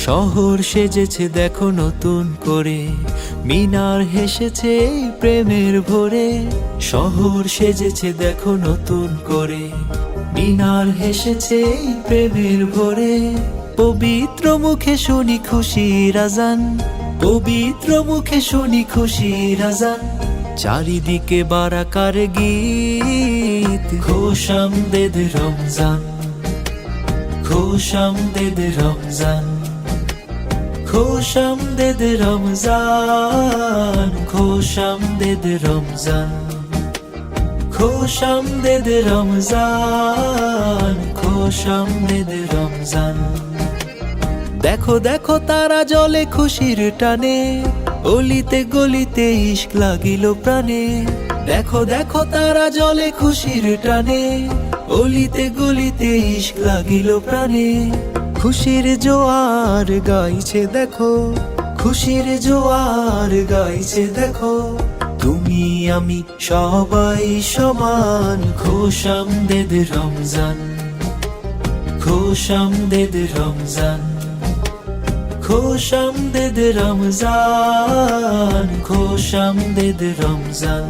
শহর সেজেছে দেখো নতুন করে, মিনার হেসেছে এই প্রেমের ভোরে। শহর সেজেছে দেখো নতুন করে, মিনার হেসেছে এই প্রেমের ভোরে। পবিত্র মুখে শুনি খুশির আজান, পবিত্র মুখে শুনি খুশির আজান। চারিদিকে বারাকার গীত, খুশ আমদেদ রমজান, খুশ আমদেদ রমজান, খুশ আমদেদ রমজান, খুশ আমদেদ রমজান, খুশ আমদেদ রমজান, খুশ আমদেদ রমজান। দেখো দেখো তারা জ্বলে খুশির টানে, অলিতে গলিতে ইশক লাগিল প্রাণে। দেখো দেখো তারা জ্বলে খুশির টানে, অলিতে গলিতে ইশক লাগিল প্রাণে। খুশির জোয়ার গাইছে দেখো, খুশির জোয়ার গাইছে দেখো। তুমি আমি সবাই সমান, খুশ আমদেদ রমজান, খুশ আমদেদ রমজান, খুশ আমদেদ রমজান, খুশ আমদেদ রমজান।